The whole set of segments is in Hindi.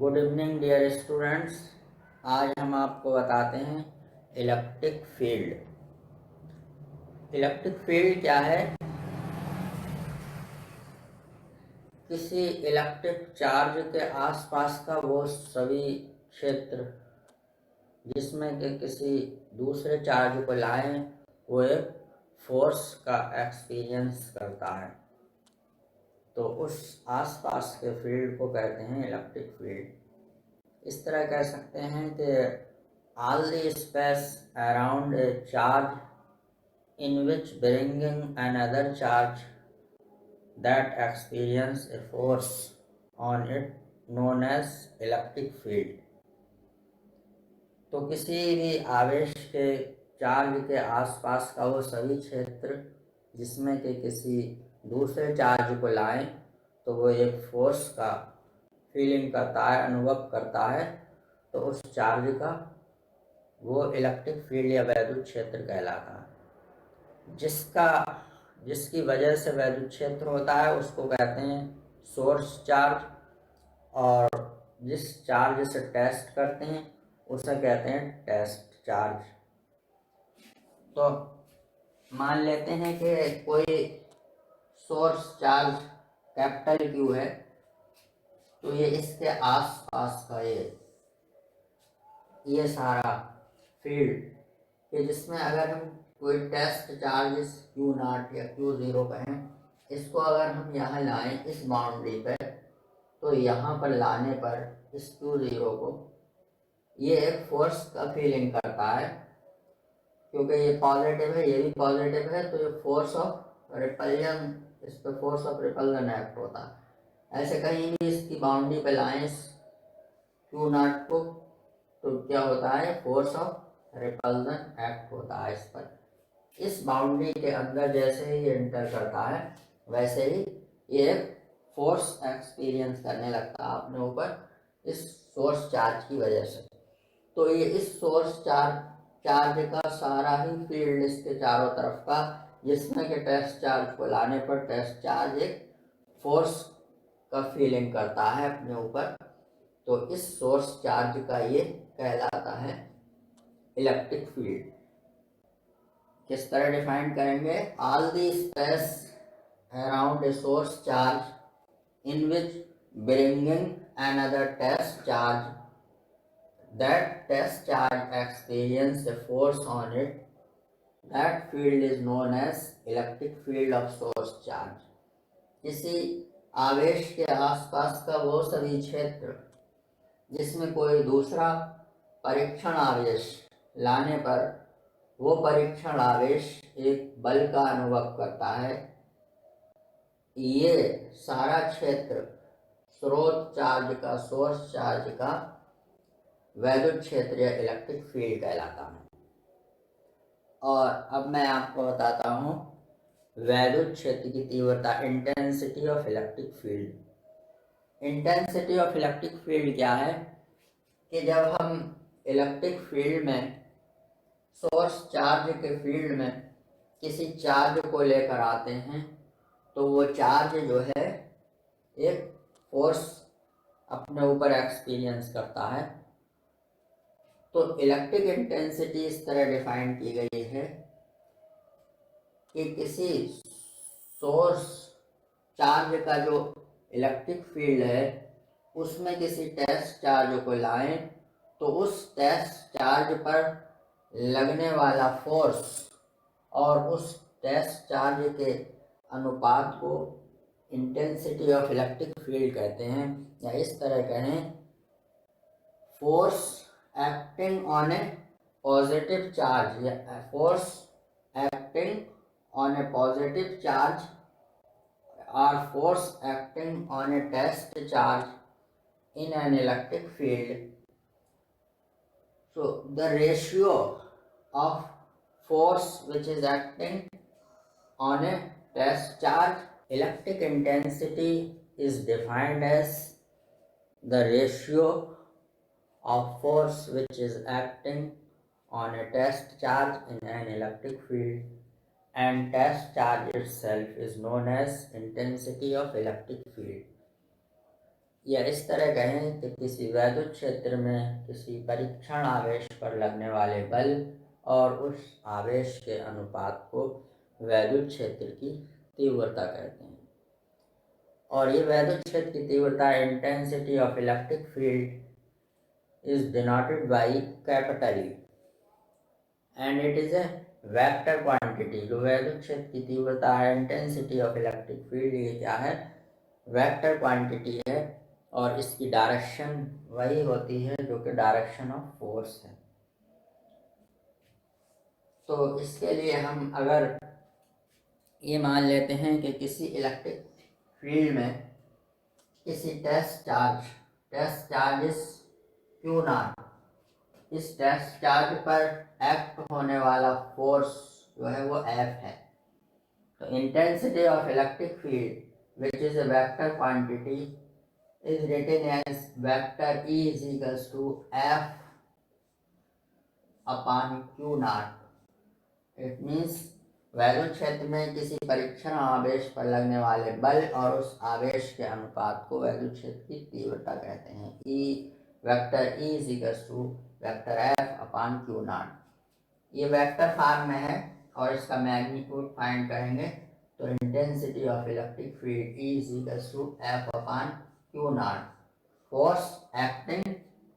Good evening dear students. आज हम आपको बताते हैं इलेक्ट्रिक फील्ड। इलेक्ट्रिक फील्ड क्या है? किसी इलेक्ट्रिक चार्ज के आसपास का वो सभी क्षेत्र जिसमें कि किसी दूसरे चार्ज को लाएं वो एक फोर्स का एक्सपीरियंस करता है, तो उस आसपास के फील्ड को कहते हैं इलेक्ट्रिक फील्ड। इस तरह कह सकते हैं कि all the space around a charge in which bringing another charge that experience a force on it known as electric field। तो किसी भी आवेश के चार्ज के आसपास का वो सभी क्षेत्र जिसमें कि किसी दूसरे चार्ज को लाएं तो वो एक फोर्स का फीलिंग करता है, अनुभव करता है, तो उस चार्ज का वो इलेक्ट्रिक फील्ड या वैद्युत क्षेत्र कहलाता है। जिसकी वजह से वैद्युत क्षेत्र होता है उसको कहते हैं सोर्स चार्ज, और जिस चार्ज से टेस्ट करते हैं उसे कहते हैं टेस्ट चार्ज। तो मान लेते हैं कि कोई सोर्स चार्ज कैपिटल क्यू है, तो ये इसके आसपास का ये सारा फील्ड कि जिसमें अगर हम कोई टेस्ट चार्ज क्यू नॉट या क्यू ज़ीरो कहें, इसको अगर हम यहाँ लाएं इस बाउंड्री पे, तो यहाँ पर लाने पर इस क्यू ज़ीरो को ये एक फोर्स का फीलिंग करता है, क्योंकि ये पॉजिटिव है, ये भी पॉजिटिव है, तो ये फोर्स ऑफ रिपल्जन, इस पर फोर्स ऑफ रिपल्जन एक्ट होता है। ऐसे कहीं भी इसकी बाउंड्री पे लाएं इस क्यू नॉट को, तो क्या होता है, फोर्स ऑफ रिपल्जन एक्ट होता है इस पर। इस बाउंड्री के अंदर जैसे ही ये एंटर करता है वैसे ही ये फोर्स एक्सपीरियंस करने लगता है अपने ऊपर इस सोर्स चार्ज की वजह से। तो ये इस सोर्स चार्ज का सारा ही फील्ड इसके चारों तरफ का, जिसमें कि टेस्ट चार्ज को लाने पर टेस्ट चार्ज एक फोर्स का फीलिंग करता है अपने ऊपर, तो इस सोर्स चार्ज का ये कहलाता है इलेक्ट्रिक फील्ड। किस तरह डिफाइन करेंगे? All the space around a source charge in which bringing another test charge that test charge experience a force on it, that field is known as electric field of source charge। किसी आवेश के आसपास का वो सभी क्षेत्र जिसमें कोई दूसरा परीक्षण आवेश लाने पर वो परीक्षण आवेश एक बल का अनुभव करता है, ये सारा क्षेत्र स्रोत चार्ज का, सोर्स चार्ज का वैद्युत क्षेत्र या इलेक्ट्रिक फील्ड कहलाता है। और अब मैं आपको बताता हूँ वैद्युत क्षेत्र की तीव्रता, intensity of electric field. Intensity of electric field क्या है कि जब हम इलेक्ट्रिक फील्ड में, सोर्स चार्ज के फील्ड में किसी चार्ज को लेकर आते हैं, तो वो चार्ज जो है एक फोर्स अपने ऊपर एक्सपीरियंस करता है। तो इलेक्ट्रिक इंटेंसिटी इस तरह डिफाइन की गई है कि किसी सोर्स चार्ज का जो इलेक्ट्रिक फील्ड है उसमें किसी टेस्ट चार्ज को लाएं, तो उस टेस्ट चार्ज पर लगने वाला फोर्स और उस टेस्ट चार्ज के अनुपात को इंटेंसिटी ऑफ इलेक्ट्रिक फील्ड कहते हैं। या इस तरह कहें, force acting on a positive charge, force acting on a positive charge or force acting on a test charge in an electric field, so the ratio of force which is acting on a test charge, electric intensity is defined as the ratio of force which is acting on a test charge in an electric field, and test charge itself is known as intensity of electric field। या इस तरह कहें कि किसी वैद्युत क्षेत्र में किसी परीक्षण आवेश पर लगने वाले बल और उस आवेश के अनुपात को वैद्युत क्षेत्र की तीव्रता कहते हैं। और ये वैद्युत क्षेत्र की तीव्रता, intensity of electric field is denoted by capital E and it is a vector quantity. जो वैद्युत क्षेत्र की तीव्रता है, इंटेंसिटी ऑफ इलेक्ट्रिक फील्ड, ये क्या है? वेक्टर क्वांटिटी है और इसकी डायरेक्शन वही होती है जो कि डायरेक्शन ऑफ फोर्स है। तो इसके लिए हम अगर ये मान लेते हैं कि किसी इलेक्ट्रिक फील्ड में किसी टेस्ट चार्ज इस क्यू नॉट, इस टेस्ट चार्ज पर एक्ट होने वाला फोर्स जो है वो एफ है। तो intensity of electric field which is a vector quantity is written as vector E is equals to F upon Q naught. It means वैद्युत क्षेत्र में किसी परीक्षण आवेश पर लगने वाले बल और उस आवेश के अनुपात को वैद्युत क्षेत्र की तीव्रता कहते हैं। Vector E is equals to vector F upon Q naught। ये वेक्टर फॉर्म में है और इसका मैग्नीट्यूड फाइंड करेंगे तो intensity of electric field E is equals to F upon Q naught, force acting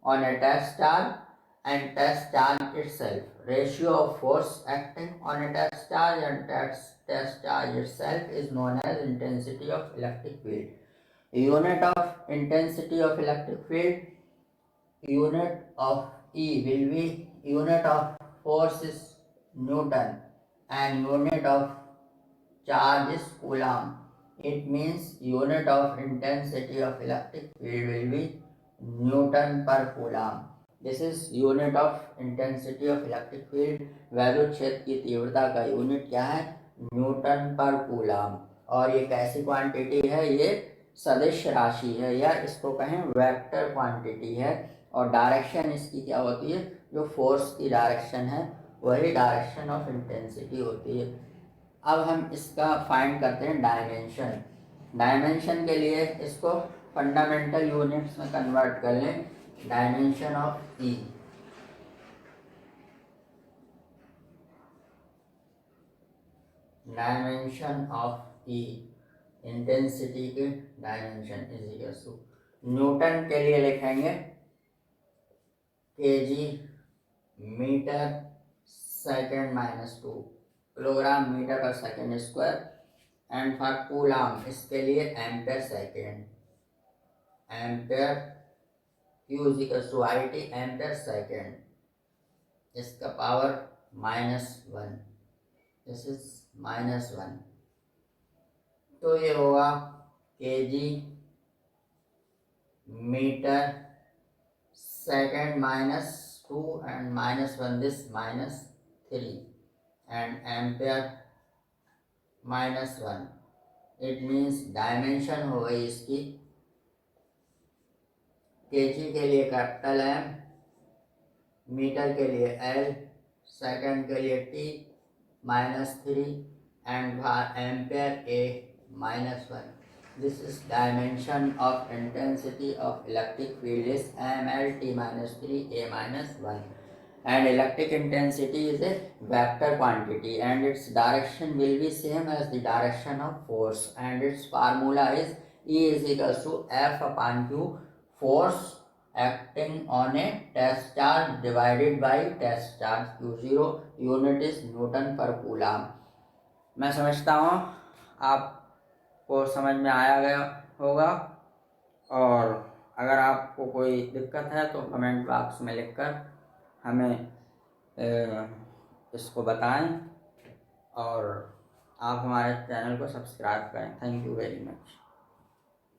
on a test charge and test charge itself. Ratio of force acting on a test charge and test charge itself is known as intensity of electric field. Unit of intensity of electric field, unit of E will be, unit of force is Newton and unit of charge is Coulomb. It means unit of intensity of electric field will be Newton per Coulomb. This is unit of intensity of electric field. वैद्युत क्षेत्र की तीव्रता का यूनिट क्या है? न्यूटन पर कूलम। और ये कैसी क्वांटिटी है? ये सदिश राशि है या इसको कहें वेक्टर क्वांटिटी है। और डायरेक्शन इसकी क्या होती है? जो फोर्स की डायरेक्शन है वही डायरेक्शन ऑफ इंटेंसिटी होती है। अब हम इसका फाइंड करते हैं डायमेंशन। डायमेंशन के लिए इसको फंडामेंटल यूनिट्स में कन्वर्ट कर लें। Dimension of E, dimension of E intensity के dimension is equal to, newton के लिए लिखेंगे KG metre second minus 2 kilogram metre per second square, and for coulomb इसके लिए ampere second, ampere Q is equal to I T ampere second, इसका पावर -1, दिस इज -1। तो ये होगा KG metre second -2 and -1, this -3 and ampere -1। It means dimension हो गई इसकी केजी के लिए कैपिटल एम, मीटर के लिए एल, सेकंड के लिए T -3 and ampere A -1। This is dimension of intensity of electric field is MLT -3 A -1। And electric intensity is a vector quantity and its direction will be same as the direction of force, and its formula is E is equals to F upon Q, force acting on a test charge divided by test charge Q0, unit is Newton per Coulomb। मैं समझता हूँ आपको समझ में आया गया होगा, और अगर आपको कोई दिक्कत है तो कमेंट बॉक्स में लिखकर हमें इसको बताएं और आप हमारे चैनल को सब्सक्राइब करें। Thank you very much.